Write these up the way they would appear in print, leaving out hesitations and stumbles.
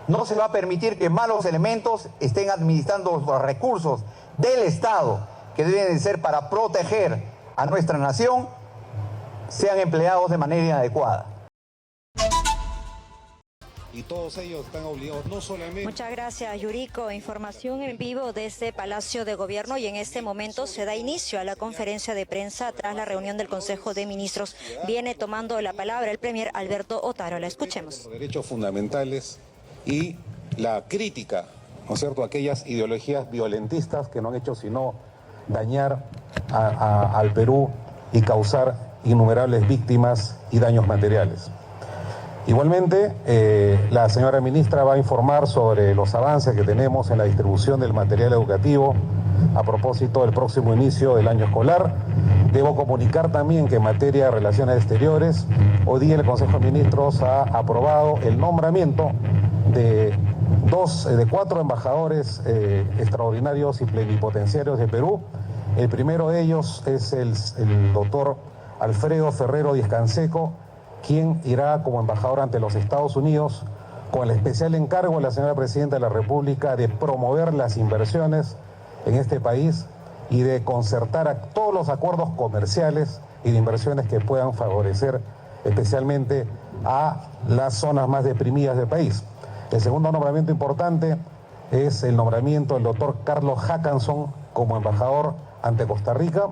No se va a permitir que malos elementos estén administrando los recursos del Estado, que deben de ser para proteger a nuestra nación, sean empleados de manera inadecuada. Y todos ellos están obligados no solamente... Muchas gracias, Yuriko. Información en vivo desde Palacio de Gobierno, y en este momento se da inicio a la conferencia de prensa tras la reunión del Consejo de Ministros. Viene tomando la palabra el premier Alberto Otárola. Escuchemos. Los derechos fundamentales y la crítica, ¿no es cierto?, a aquellas ideologías violentistas que no han hecho sino dañar al Perú y causar innumerables víctimas y daños materiales. Igualmente, la señora ministra va a informar sobre los avances que tenemos en la distribución del material educativo a propósito del próximo inicio del año escolar. Debo comunicar también que en materia de relaciones exteriores, hoy día el Consejo de Ministros ha aprobado el nombramiento de 4 embajadores extraordinarios y plenipotenciarios de Perú. El primero de ellos es el doctor Alfredo Ferrero Díez Canseco, quien irá como embajador ante los Estados Unidos con el especial encargo de la señora Presidenta de la República de promover las inversiones en este país y de concertar a todos los acuerdos comerciales y de inversiones que puedan favorecer especialmente a las zonas más deprimidas del país. El segundo nombramiento importante es el nombramiento del doctor Carlos Hackanson como embajador ante Costa Rica.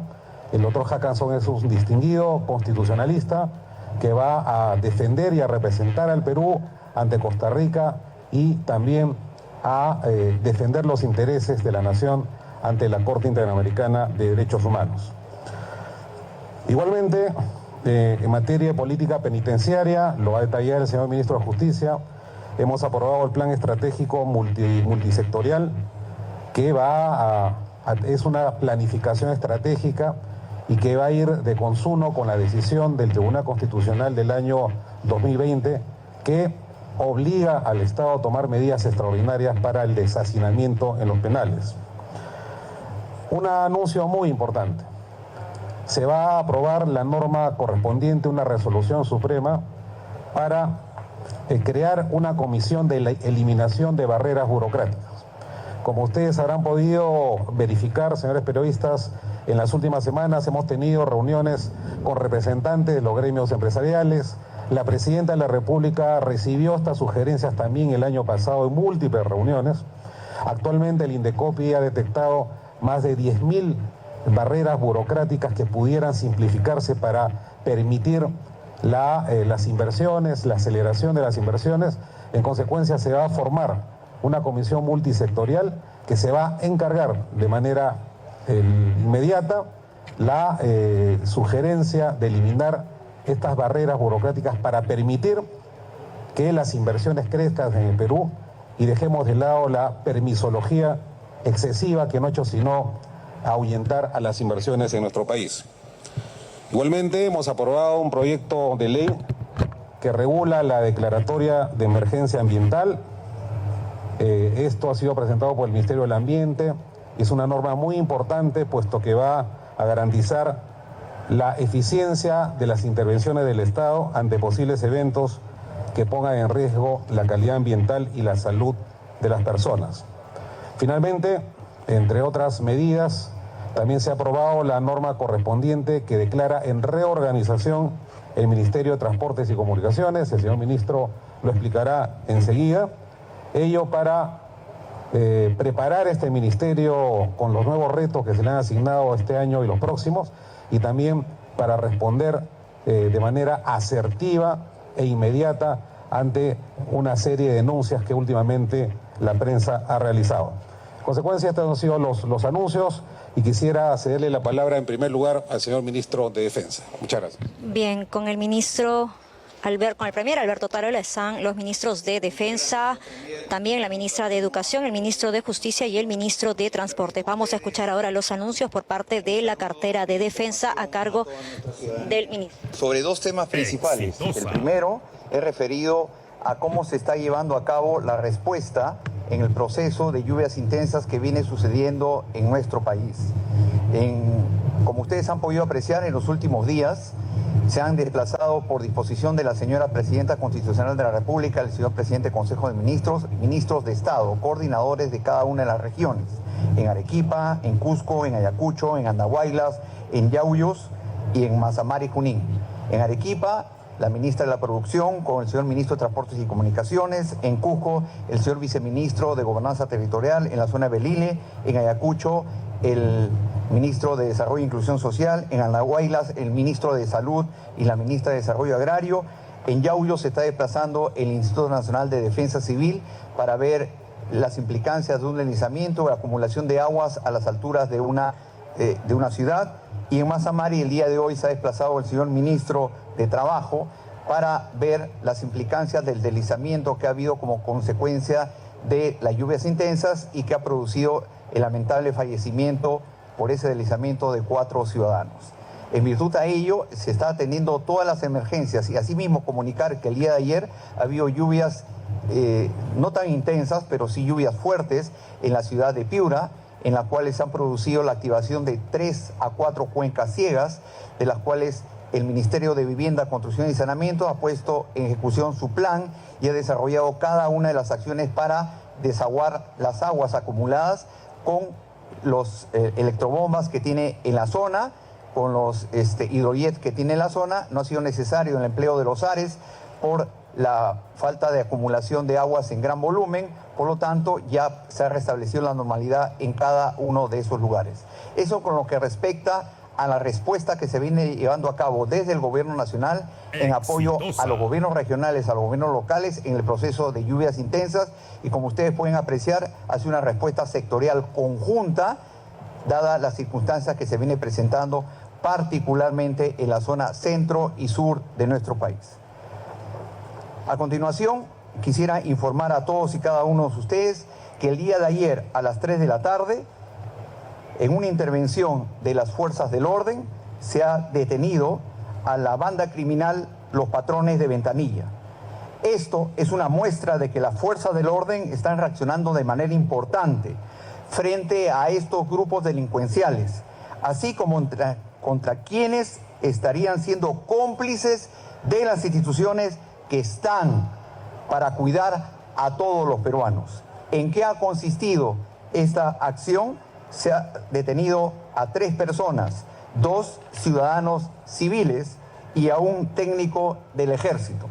El doctor Hackanson es un distinguido constitucionalista que va a defender y a representar al Perú ante Costa Rica y también a defender los intereses de la nación ante la Corte Interamericana de Derechos Humanos. Igualmente, en materia de política penitenciaria, lo va a detallar el señor Ministro de Justicia, hemos aprobado el plan estratégico multisectorial que es una planificación estratégica y que va a ir de consumo con la decisión del Tribunal Constitucional del año 2020 que obliga al Estado a tomar medidas extraordinarias para el deshacinamiento en los penales. Un anuncio muy importante. Se va a aprobar la norma correspondiente, una resolución suprema, para crear una comisión de la eliminación de barreras burocráticas. Como ustedes habrán podido verificar, señores periodistas, en las últimas semanas hemos tenido reuniones con representantes de los gremios empresariales. La Presidenta de la República recibió estas sugerencias también el año pasado en múltiples reuniones. Actualmente el INDECOPI ha detectado más de 10.000 barreras burocráticas que pudieran simplificarse para permitir las inversiones, la aceleración de las inversiones. En consecuencia, se va a formar una comisión multisectorial que se va a encargar de manera inmediata la sugerencia de eliminar estas barreras burocráticas para permitir que las inversiones crezcan en el Perú y dejemos de lado la permisología excesiva que no ha hecho sino ahuyentar a las inversiones en nuestro país. Igualmente hemos aprobado un proyecto de ley que regula la declaratoria de emergencia ambiental. Esto ha sido presentado por el Ministerio del Ambiente. Es una norma muy importante puesto que va a garantizar la eficiencia de las intervenciones del Estado ante posibles eventos que pongan en riesgo la calidad ambiental y la salud de las personas. Finalmente, entre otras medidas, también se ha aprobado la norma correspondiente que declara en reorganización el Ministerio de Transportes y Comunicaciones. El señor ministro lo explicará enseguida. Ello para preparar este ministerio con los nuevos retos que se le han asignado este año y los próximos, y también para responder de manera asertiva e inmediata ante una serie de denuncias que últimamente la prensa ha realizado. En consecuencia, estos han sido los anuncios y quisiera cederle la palabra en primer lugar al señor ministro de Defensa. Muchas gracias. Bien, con el premier Alberto Otárola están los ministros de Defensa, también la ministra de Educación, el ministro de Justicia y el ministro de Transporte. Vamos a escuchar ahora los anuncios por parte de la cartera de Defensa a cargo del ministro. Sobre dos temas principales. El primero es referido a cómo se está llevando a cabo la respuesta en el proceso de lluvias intensas que viene sucediendo en nuestro país. Como ustedes han podido apreciar en los últimos días, se han desplazado por disposición de la señora Presidenta Constitucional de la República, el señor Presidente del Consejo de Ministros, ministros de Estado, coordinadores de cada una de las regiones, en Arequipa, en Cusco, en Ayacucho, en Andahuaylas, en Yauyos y en Mazamari, Junín. En Arequipa, la ministra de la Producción con el señor Ministro de Transportes y Comunicaciones, en Cusco, el señor Viceministro de Gobernanza Territorial, en la zona de Belile, en Ayacucho, el Ministro de Desarrollo e Inclusión Social, en Andahuaylas, el Ministro de Salud y la Ministra de Desarrollo Agrario. En Yauyos se está desplazando el Instituto Nacional de Defensa Civil para ver las implicancias de un deslizamiento o acumulación de aguas a las alturas de una ciudad. Y en Mazamari el día de hoy se ha desplazado el señor Ministro de Trabajo para ver las implicancias del deslizamiento que ha habido como consecuencia de las lluvias intensas y que ha producido el lamentable fallecimiento por ese deslizamiento de 4 ciudadanos. En virtud a ello, se está atendiendo todas las emergencias y asimismo comunicar que el día de ayer ha habido lluvias no tan intensas, pero sí lluvias fuertes en la ciudad de Piura, en las cuales se han producido la activación de 3 a 4 cuencas ciegas, de las cuales el Ministerio de Vivienda, Construcción y Saneamiento ha puesto en ejecución su plan y ha desarrollado cada una de las acciones para desaguar las aguas acumuladas con los electrobombas que tiene en la zona, con los hidrojets que tiene en la zona. No ha sido necesario el empleo de los ARES por la falta de acumulación de aguas en gran volumen, por lo tanto ya se ha restablecido la normalidad en cada uno de esos lugares. Eso con lo que respecta a la respuesta que se viene llevando a cabo desde el gobierno nacional en apoyo a los gobiernos regionales, a los gobiernos locales en el proceso de lluvias intensas, y como ustedes pueden apreciar, hace una respuesta sectorial conjunta, dadas las circunstancias que se viene presentando particularmente en la zona centro y sur de nuestro país. A continuación, quisiera informar a todos y cada uno de ustedes que el día de ayer a las 3 de la tarde, en una intervención de las fuerzas del orden, se ha detenido a la banda criminal Los Patrones de Ventanilla. Esto es una muestra de que las fuerzas del orden están reaccionando de manera importante frente a estos grupos delincuenciales, así como contra quienes estarían siendo cómplices de las instituciones que están para cuidar a todos los peruanos. ¿En qué ha consistido esta acción? Se ha detenido a 3 personas, 2 ciudadanos civiles y a un técnico del ejército.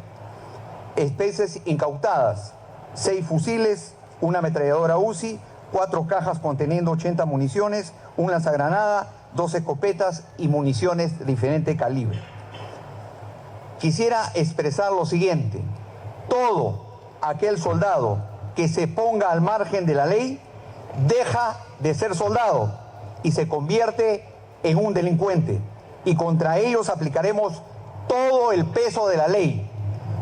Especies incautadas: 6 fusiles, una ametralladora UCI, 4 cajas conteniendo 80 municiones, un lanzagranada, 2 escopetas y municiones de diferente calibre. Quisiera expresar lo siguiente: todo aquel soldado que se ponga al margen de la ley deja de ser soldado y se convierte en un delincuente, y contra ellos aplicaremos todo el peso de la ley.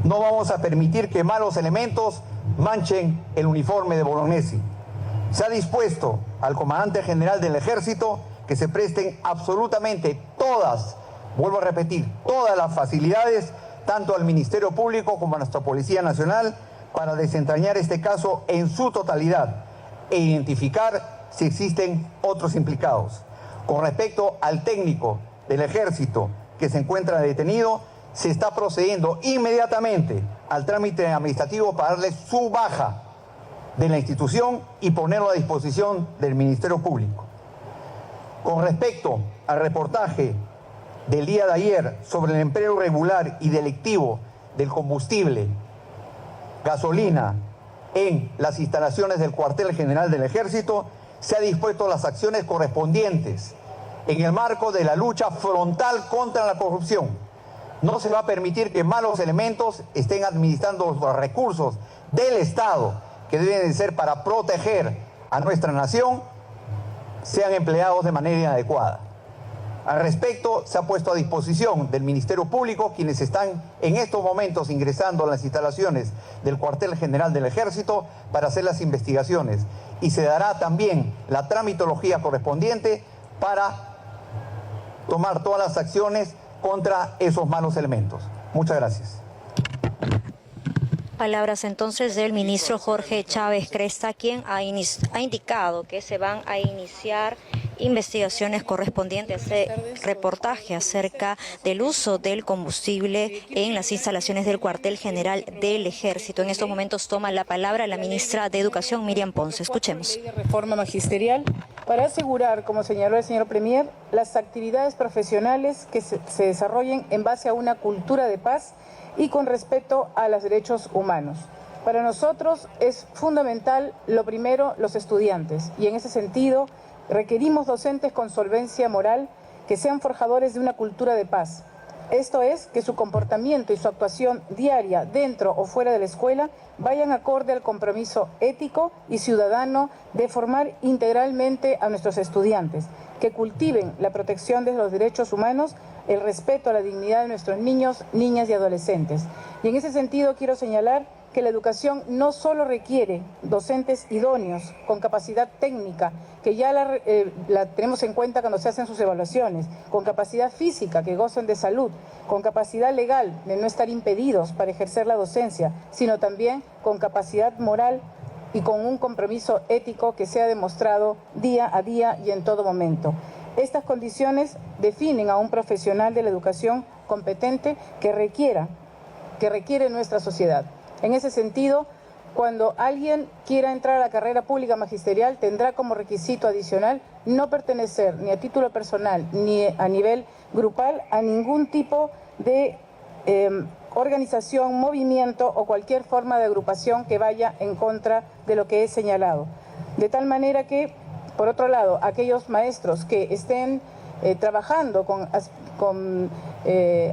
No vamos a permitir que malos elementos manchen el uniforme de Bolognesi. Se ha dispuesto al comandante general del ejército que se presten absolutamente todas, vuelvo a repetir, todas las facilidades, tanto al Ministerio Público como a nuestra Policía Nacional, para desentrañar este caso en su totalidad e identificar si existen otros implicados. Con respecto al técnico del ejército que se encuentra detenido, se está procediendo inmediatamente al trámite administrativo para darle su baja de la institución y ponerlo a disposición del Ministerio Público. Con respecto al reportaje del día de ayer sobre el empleo irregular y delictivo del combustible, gasolina, en las instalaciones del cuartel general del Ejército, se ha dispuesto las acciones correspondientes en el marco de la lucha frontal contra la corrupción. No se va a permitir que malos elementos estén administrando los recursos del Estado, que deben de ser para proteger a nuestra nación, sean empleados de manera inadecuada. Al respecto, se ha puesto a disposición del Ministerio Público quienes están en estos momentos ingresando a las instalaciones del cuartel general del Ejército para hacer las investigaciones, y se dará también la tramitología correspondiente para tomar todas las acciones contra esos malos elementos. Muchas gracias. Palabras entonces del ministro Jorge Chávez Cresta, quien ha indicado que se van a iniciar investigaciones correspondientes a ese reportaje acerca del uso del combustible en las instalaciones del cuartel general del Ejército. En estos momentos toma la palabra la ministra de Educación, Miriam Ponce. Escuchemos. De reforma magisterial para asegurar, como señaló el señor Premier, las actividades profesionales que se desarrollen en base a una cultura de paz y con respeto a los derechos humanos. Para nosotros es fundamental, lo primero, los estudiantes, y en ese sentido requerimos docentes con solvencia moral que sean forjadores de una cultura de paz. Esto es, que su comportamiento y su actuación diaria dentro o fuera de la escuela vayan acorde al compromiso ético y ciudadano de formar integralmente a nuestros estudiantes, que cultiven la protección de los derechos humanos, el respeto a la dignidad de nuestros niños, niñas y adolescentes. Y en ese sentido quiero señalar que la educación no solo requiere docentes idóneos, con capacidad técnica, que ya la tenemos en cuenta cuando se hacen sus evaluaciones, con capacidad física, que gocen de salud, con capacidad legal, de no estar impedidos para ejercer la docencia, sino también con capacidad moral y con un compromiso ético que sea demostrado día a día y en todo momento. Estas condiciones definen a un profesional de la educación competente que requiere nuestra sociedad. En ese sentido, cuando alguien quiera entrar a la carrera pública magisterial, tendrá como requisito adicional no pertenecer ni a título personal ni a nivel grupal a ningún tipo de organización, movimiento o cualquier forma de agrupación que vaya en contra de lo que he señalado. De tal manera que, por otro lado, aquellos maestros que estén trabajando con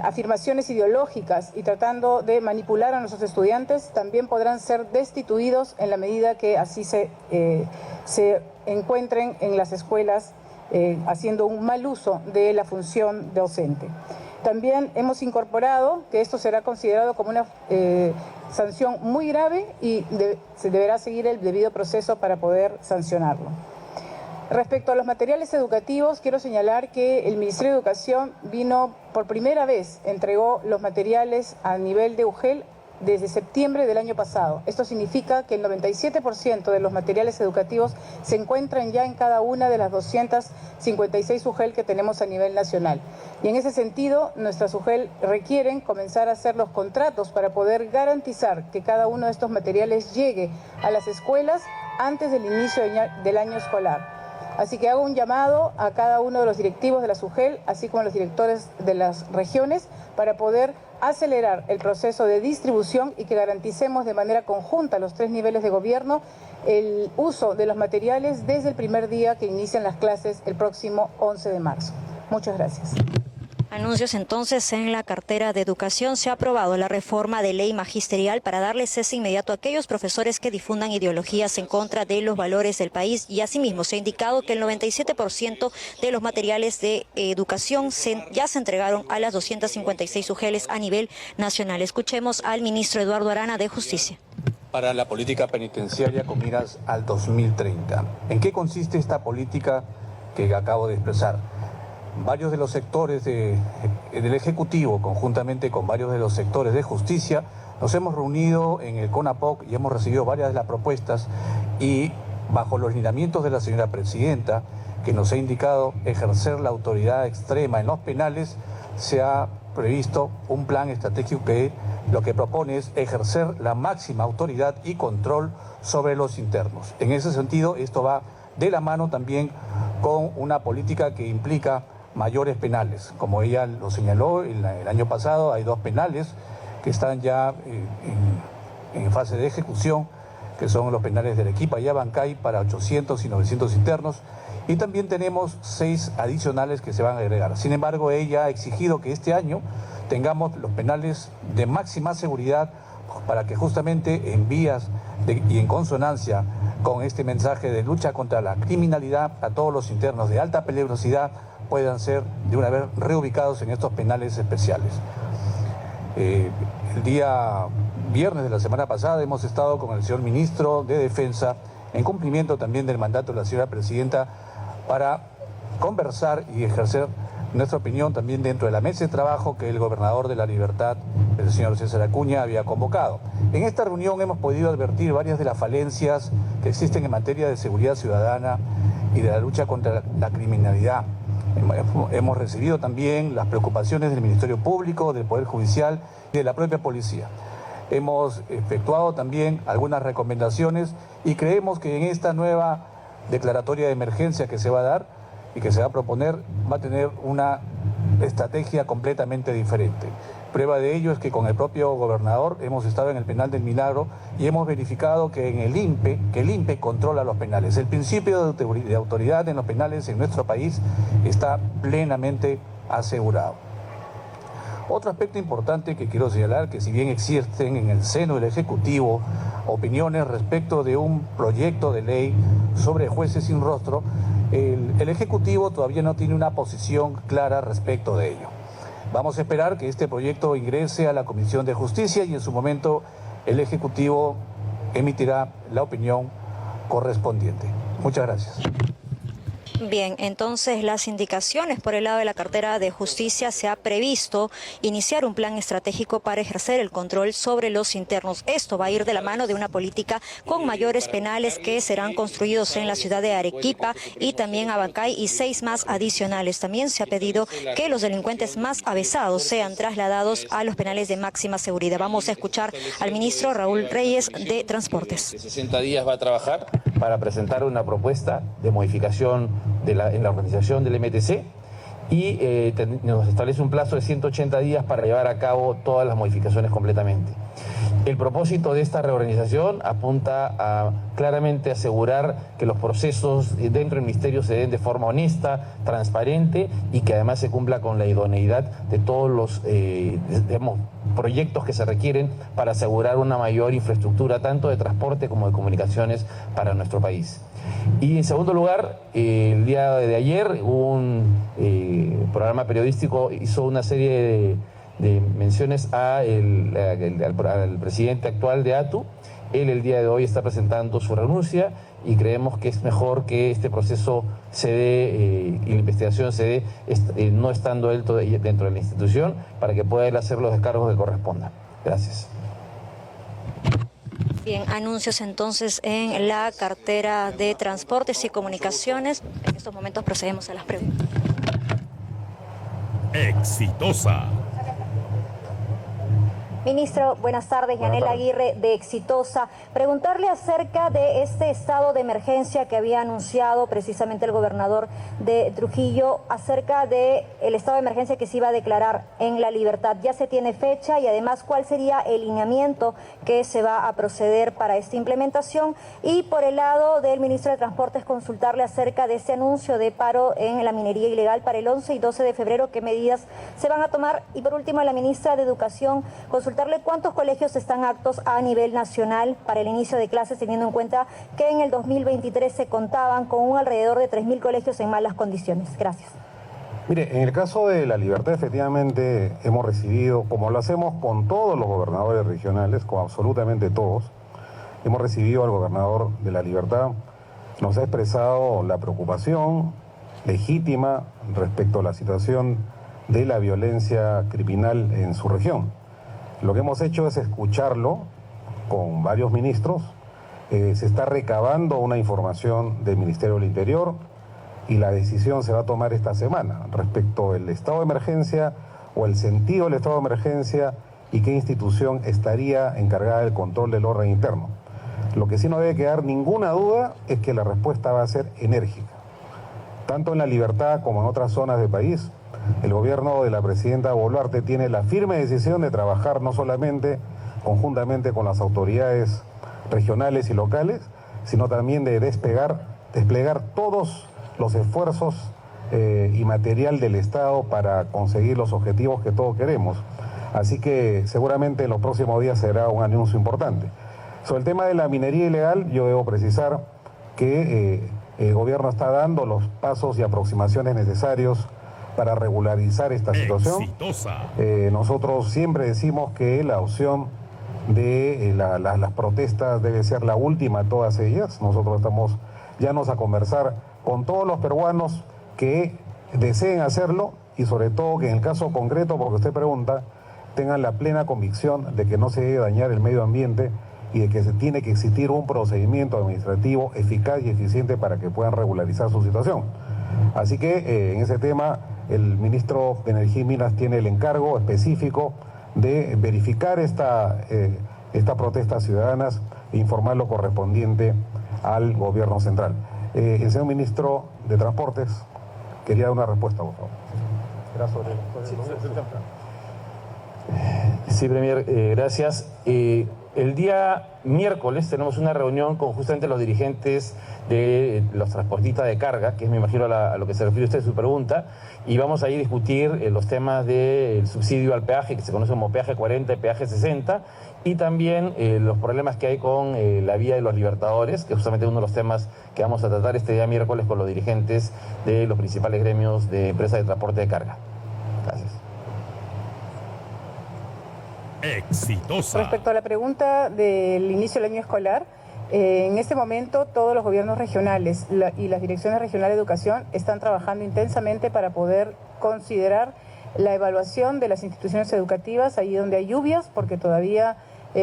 afirmaciones ideológicas y tratando de manipular a nuestros estudiantes, también podrán ser destituidos en la medida que así se encuentren en las escuelas haciendo un mal uso de la función docente. También hemos incorporado que esto será considerado como una sanción muy grave y se deberá seguir el debido proceso para poder sancionarlo. Respecto a los materiales educativos, quiero señalar que el Ministerio de Educación vino por primera vez, entregó los materiales a nivel de UGEL desde septiembre del año pasado. Esto significa que el 97% de los materiales educativos se encuentran ya en cada una de las 256 UGEL que tenemos a nivel nacional. Y en ese sentido, nuestras UGEL requieren comenzar a hacer los contratos para poder garantizar que cada uno de estos materiales llegue a las escuelas antes del inicio del año escolar. Así que hago un llamado a cada uno de los directivos de la SUGEL, así como a los directores de las regiones, para poder acelerar el proceso de distribución y que garanticemos de manera conjunta a los 3 niveles de gobierno el uso de los materiales desde el primer día que inician las clases el próximo 11 de marzo. Muchas gracias. Anuncios entonces en la cartera de Educación. Se ha aprobado la reforma de ley magisterial para darle cese inmediato a aquellos profesores que difundan ideologías en contra de los valores del país, y asimismo se ha indicado que el 97% de los materiales de educación ya se entregaron a las 256 UGELs a nivel nacional. Escuchemos al ministro Eduardo Arana de Justicia. Para la política penitenciaria con miras al 2030. ¿En qué consiste esta política que acabo de expresar? Varios de los sectores del Ejecutivo, conjuntamente con varios de los sectores de justicia, nos hemos reunido en el CONAPOC y hemos recibido varias de las propuestas, y bajo los lineamientos de la señora presidenta, que nos ha indicado ejercer la autoridad extrema en los penales, se ha previsto un plan estratégico que lo que propone es ejercer la máxima autoridad y control sobre los internos. En ese sentido, esto va de la mano también con una política que implica mayores penales. Como ella lo señaló, el año pasado hay 2 penales que están ya en fase de ejecución, que son los penales de Arequipa y Abancay para 800 y 900 internos, y también tenemos 6 adicionales que se van a agregar. Sin embargo, ella ha exigido que este año tengamos los penales de máxima seguridad para que justamente en vías y en consonancia con este mensaje de lucha contra la criminalidad, a todos los internos de alta peligrosidad puedan ser de una vez reubicados en estos penales especiales. El día viernes de la semana pasada hemos estado con el señor ministro de Defensa, en cumplimiento también del mandato de la señora presidenta, para conversar y ejercer nuestra opinión también dentro de la mesa de trabajo que el gobernador de La Libertad, el señor César Acuña, había convocado. En esta reunión hemos podido advertir varias de las falencias que existen en materia de seguridad ciudadana y de la lucha contra la criminalidad. Hemos recibido también las preocupaciones del Ministerio Público, del Poder Judicial y de la propia policía. Hemos efectuado también algunas recomendaciones y creemos que en esta nueva declaratoria de emergencia que se va a dar y que se va a proponer, va a tener una estrategia completamente diferente. Prueba de ello es que con el propio gobernador hemos estado en el penal del Milagro y hemos verificado que en el INPE controla los penales. El principio de autoridad en los penales en nuestro país está plenamente asegurado. Otro aspecto importante que quiero señalar, que si bien existen en el seno del Ejecutivo opiniones respecto de un proyecto de ley sobre jueces sin rostro, el Ejecutivo todavía no tiene una posición clara respecto de ello. Vamos a esperar que este proyecto ingrese a la Comisión de Justicia y en su momento el Ejecutivo emitirá la opinión correspondiente. Muchas gracias. Bien, entonces las indicaciones por el lado de la cartera de Justicia: se ha previsto iniciar un plan estratégico para ejercer el control sobre los internos. Esto va a ir de la mano de una política con mayores penales que serán construidos en la ciudad de Arequipa y también Abancay, y 6 más adicionales. También se ha pedido que los delincuentes más avesados sean trasladados a los penales de máxima seguridad. Vamos a escuchar al ministro Raúl Reyes de Transportes. 60 días va a trabajar para presentar una propuesta de modificación en la organización del MTC y nos establece un plazo de 180 días para llevar a cabo todas las modificaciones completamente. El propósito de esta reorganización apunta a claramente asegurar que los procesos dentro del Ministerio se den de forma honesta, transparente y que además se cumpla con la idoneidad de todos los proyectos que se requieren para asegurar una mayor infraestructura tanto de transporte como de comunicaciones para nuestro país. Y en segundo lugar, el día de ayer un programa periodístico hizo una serie de menciones al presidente actual de ATU. Él el día de hoy está presentando su renuncia y creemos que es mejor que este proceso se dé y la investigación se dé no estando él dentro de la institución, para que pueda él hacer los descargos que correspondan. Gracias. Bien, anuncios entonces en la cartera de Transportes y Comunicaciones. En estos momentos procedemos a las preguntas. Exitosa. Ministro, buenas tardes. Yanela Aguirre, de Exitosa. Preguntarle acerca de este estado de emergencia que había anunciado precisamente el gobernador de Trujillo, acerca del estado de emergencia que se iba a declarar en La Libertad. ¿Ya se tiene fecha? Y además, ¿cuál sería el lineamiento que se va a proceder para esta implementación? Y por el lado del ministro de Transportes, consultarle acerca de este anuncio de paro en la minería ilegal para el 11 y 12 de febrero, qué medidas se van a tomar. Y por último, a la ministra de Educación, consultarle cuántos colegios están aptos a nivel nacional para el inicio de clases, teniendo en cuenta que en el 2023 se contaban con un alrededor de 3.000 colegios en malas condiciones. Gracias. Mire, en el caso de La Libertad, efectivamente hemos recibido, como lo hacemos con todos los gobernadores regionales, con absolutamente todos, hemos recibido al gobernador de La Libertad, nos ha expresado la preocupación legítima respecto a la situación de la violencia criminal en su región. Lo que hemos hecho es escucharlo con varios ministros. Se está recabando una información del Ministerio del Interior y la decisión se va a tomar esta semana respecto al estado de emergencia o el sentido del estado de emergencia y qué institución estaría encargada del control del orden interno. Lo que sí no debe quedar ninguna duda es que la respuesta va a ser enérgica. Tanto en La Libertad como en otras zonas del país, el gobierno de la presidenta Boluarte tiene la firme decisión de trabajar no solamente conjuntamente con las autoridades regionales y locales, sino también de desplegar todos los esfuerzos y material del Estado para conseguir los objetivos que todos queremos. Así que seguramente en los próximos días será un anuncio importante. Sobre el tema de la minería ilegal, yo debo precisar que el gobierno está dando los pasos y aproximaciones necesarios para regularizar esta situación. Nosotros siempre decimos que la opción de las protestas debe ser la última, todas ellas. Nosotros estamos llanos a conversar con todos los peruanos que deseen hacerlo y sobre todo que en el caso concreto, porque usted pregunta, tengan la plena convicción de que no se debe dañar el medio ambiente y de que se tiene que existir un procedimiento administrativo eficaz y eficiente para que puedan regularizar su situación. Así que en ese tema el ministro de Energía y Minas tiene el encargo específico de verificar estas protestas ciudadanas e informar lo correspondiente al gobierno central. El señor ministro de Transportes quería dar una respuesta, por favor. Era sobre Sí, Premier, gracias. El día miércoles tenemos una reunión con justamente los dirigentes de los transportistas de carga, que es, me imagino, a lo que se refiere usted en su pregunta, y vamos a ir a discutir los temas del subsidio al peaje, que se conoce como peaje 40 y peaje 60, y también los problemas que hay con la vía de los Libertadores, que es justamente uno de los temas que vamos a tratar este día miércoles con los dirigentes de los principales gremios de empresas de transporte de carga. Gracias. Exitosa. Respecto a la pregunta del inicio del año escolar, en este momento todos los gobiernos regionales y las direcciones regionales de educación están trabajando intensamente para poder considerar la evaluación de las instituciones educativas allí donde hay lluvias, porque todavía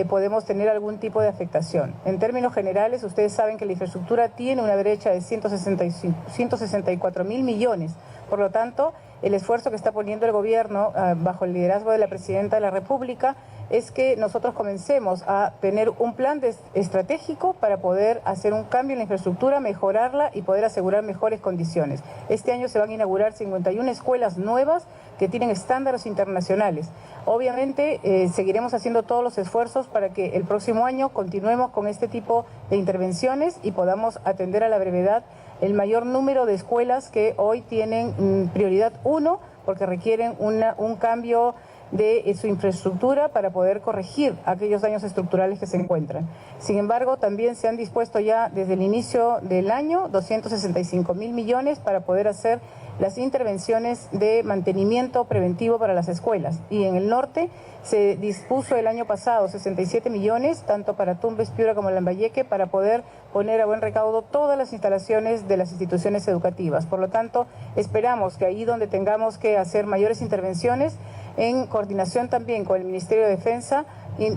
podemos tener algún tipo de afectación. En términos generales, ustedes saben que la infraestructura tiene una brecha de 164.000 millones. Por lo tanto, el esfuerzo que está poniendo el gobierno bajo el liderazgo de la Presidenta de la República es que nosotros comencemos a tener un plan estratégico para poder hacer un cambio en la infraestructura, mejorarla y poder asegurar mejores condiciones. Este año se van a inaugurar 51 escuelas nuevas que tienen estándares internacionales. Obviamente seguiremos haciendo todos los esfuerzos para que el próximo año continuemos con este tipo de intervenciones y podamos atender a la brevedad el mayor número de escuelas que hoy tienen prioridad 1 porque requieren un cambio de su infraestructura para poder corregir aquellos daños estructurales que se encuentran. Sin embargo, también se han dispuesto ya desde el inicio del año 265.000 millones para poder hacer las intervenciones de mantenimiento preventivo para las escuelas. Y en el norte se dispuso el año pasado 67 millones, tanto para Tumbes, Piura como Lambayeque, para poder poner a buen recaudo todas las instalaciones de las instituciones educativas. Por lo tanto, esperamos que ahí donde tengamos que hacer mayores intervenciones, en coordinación también con el Ministerio de Defensa,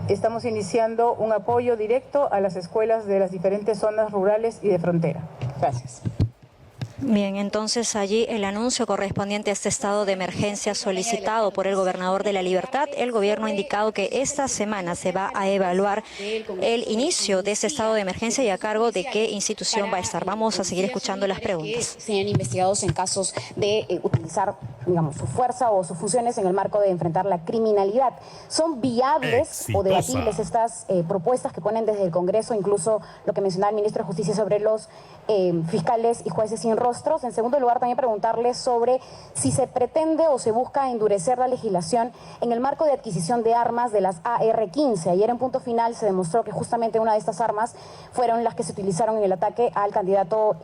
estamos iniciando un apoyo directo a las escuelas de las diferentes zonas rurales y de frontera. Gracias. Bien, entonces allí el anuncio correspondiente a este estado de emergencia solicitado por el gobernador de La Libertad. El gobierno ha indicado que esta semana se va a evaluar el inicio de ese estado de emergencia y a cargo de qué institución va a estar. Vamos a seguir escuchando las preguntas. Sean investigados en casos de utilizar, digamos, su fuerza o sus funciones en el marco de enfrentar la criminalidad. ¿Son viables o debatibles estas propuestas que ponen desde el Congreso, incluso lo que mencionaba el ministro de Justicia sobre los fiscales y jueces sin rostros? En segundo lugar, también preguntarles sobre si se pretende o se busca endurecer la legislación en el marco de adquisición de armas de las AR-15. Ayer en Punto Final se demostró que justamente una de estas armas fueron las que se utilizaron en el ataque al candidato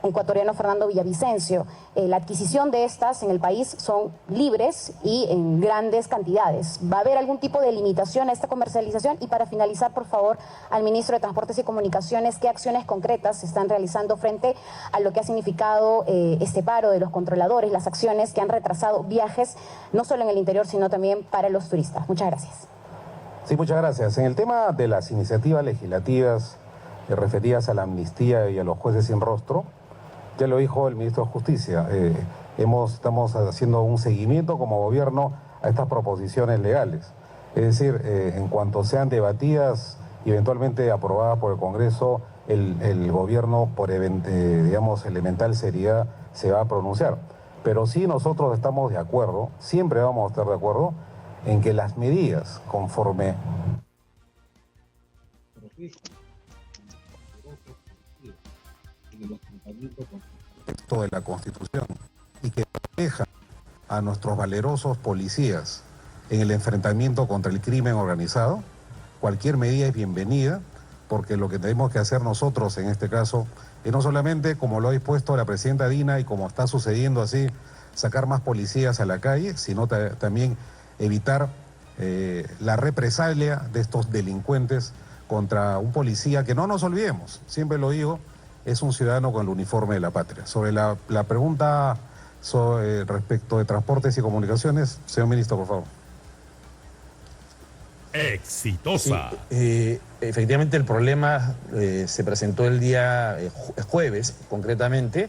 ecuatoriano Fernando Villavicencio. La adquisición de estas en el país son libres y en grandes cantidades. ¿Va a haber algún tipo de limitación a esta comercialización? Y para finalizar, por favor, al ministro de Transportes y Comunicaciones, ¿qué acciones concretas se están realizando frente a lo que ha significado este paro de los controladores, las acciones que han retrasado viajes, no solo en el interior, sino también para los turistas? Muchas gracias. Sí, muchas gracias. En el tema de las iniciativas legislativas referidas a la amnistía y a los jueces sin rostro, ya lo dijo el ministro de Justicia, estamos haciendo un seguimiento como gobierno a estas proposiciones legales. Es decir, en cuanto sean debatidas y eventualmente aprobadas por el Congreso, el gobierno, por digamos, elemental seriedad, se va a pronunciar. Pero sí nosotros estamos de acuerdo, siempre vamos a estar de acuerdo, en que las medidas conforme texto de la Constitución y que proteja a nuestros valerosos policías en el enfrentamiento contra el crimen organizado, cualquier medida es bienvenida, porque lo que tenemos que hacer nosotros en este caso es no solamente, como lo ha dispuesto la presidenta Dina y como está sucediendo así, sacar más policías a la calle, sino también evitar la represalia de estos delincuentes contra un policía que, no nos olvidemos, siempre lo digo, es un ciudadano con el uniforme de la patria. Sobre la pregunta respecto de transportes y comunicaciones, señor ministro, por favor. Exitosa. Sí, efectivamente el problema se presentó el día jueves, concretamente.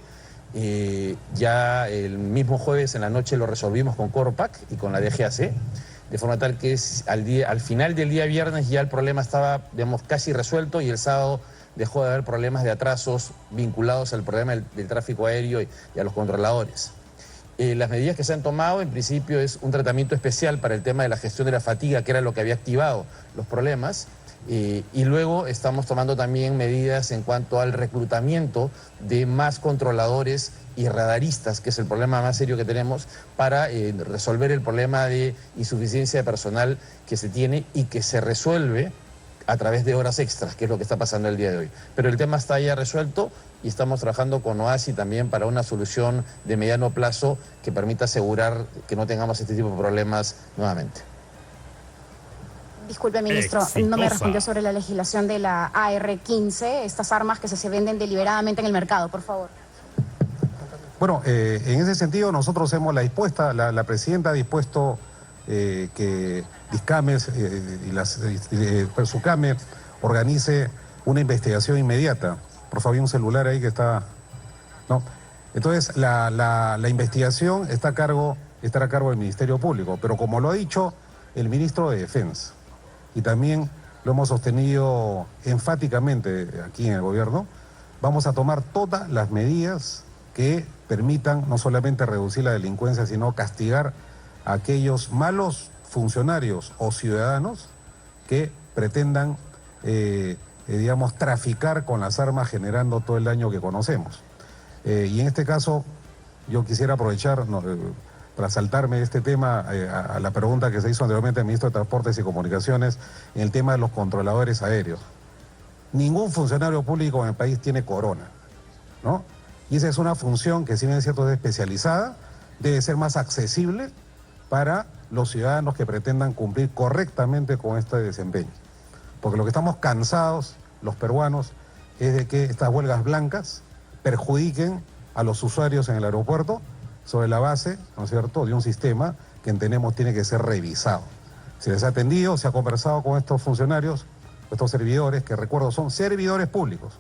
Ya el mismo jueves en la noche lo resolvimos con Corpac y con la DGAC, de forma tal que al final del día viernes ya el problema estaba, digamos, casi resuelto, y el sábado dejó de haber problemas de atrasos vinculados al problema del tráfico aéreo y a los controladores. Las medidas que se han tomado, en principio, es un tratamiento especial para el tema de la gestión de la fatiga, que era lo que había activado los problemas, y luego estamos tomando también medidas en cuanto al reclutamiento de más controladores y radaristas, que es el problema más serio que tenemos, para resolver el problema de insuficiencia de personal que se tiene y que se resuelve a través de horas extras, que es lo que está pasando el día de hoy. Pero el tema está ya resuelto y estamos trabajando con OASI también para una solución de mediano plazo que permita asegurar que no tengamos este tipo de problemas nuevamente. Disculpe, ministro, no me respondió sobre la legislación de la AR-15, estas armas que se venden deliberadamente en el mercado, por favor. Bueno, en ese sentido nosotros hemos la presidenta ha dispuesto que Discames y Persucame organice una investigación inmediata. Por favor, hay un celular ahí que está... ¿no? Entonces, la investigación estará a cargo del Ministerio Público, pero como lo ha dicho el ministro de Defensa, y también lo hemos sostenido enfáticamente aquí en el gobierno, vamos a tomar todas las medidas que permitan no solamente reducir la delincuencia, sino castigar a aquellos malos funcionarios o ciudadanos que pretendan, digamos, traficar con las armas, generando todo el daño que conocemos. Y en este caso, yo quisiera aprovechar para saltarme este tema a la pregunta que se hizo anteriormente al ministro de Transportes y Comunicaciones en el tema de los controladores aéreos. Ningún funcionario público en el país tiene corona, ¿no? Y esa es una función que, si bien es cierto, es especializada, debe ser más accesible para los ciudadanos que pretendan cumplir correctamente con este desempeño. Porque lo que estamos cansados, los peruanos, es de que estas huelgas blancas perjudiquen a los usuarios en el aeropuerto sobre la base, ¿no es cierto?, de un sistema que entendemos tiene que ser revisado. Se les ha atendido, se ha conversado con estos funcionarios, estos servidores, que recuerdo son servidores públicos.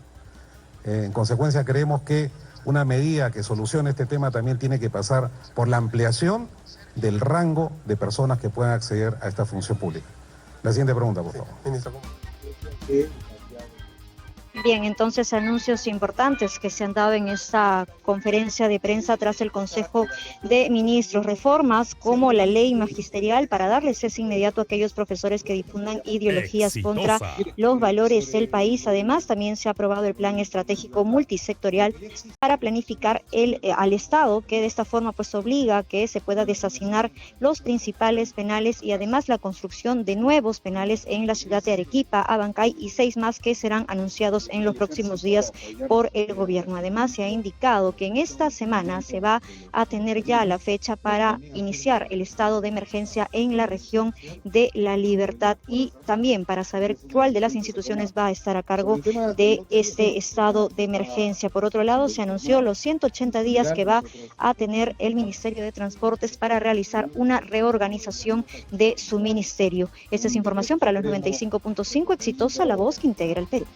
En consecuencia, creemos que una medida que solucione este tema también tiene que pasar por la ampliación del rango de personas que puedan acceder a esta función pública. La siguiente pregunta, por favor. Bien, entonces anuncios importantes que se han dado en esta conferencia de prensa tras el Consejo de Ministros. Reformas como la ley magisterial para darle cese inmediato a aquellos profesores que difundan ideologías contra los valores del país. Además, también se ha aprobado el plan estratégico multisectorial para planificar al Estado, que de esta forma pues obliga a que se pueda desasignar los principales penales, y además la construcción de nuevos penales en la ciudad de Arequipa, Abancay y 6 más que serán anunciados en los próximos días por el gobierno. Además, se ha indicado que en esta semana se va a tener ya la fecha para iniciar el estado de emergencia en la región de La Libertad, y también para saber cuál de las instituciones va a estar a cargo de este estado de emergencia. Por otro lado, se anunció los 180 días que va a tener el Ministerio de Transportes para realizar una reorganización de su ministerio. Esta es información para los 95.5 Exitosa, la voz que integra el Perú.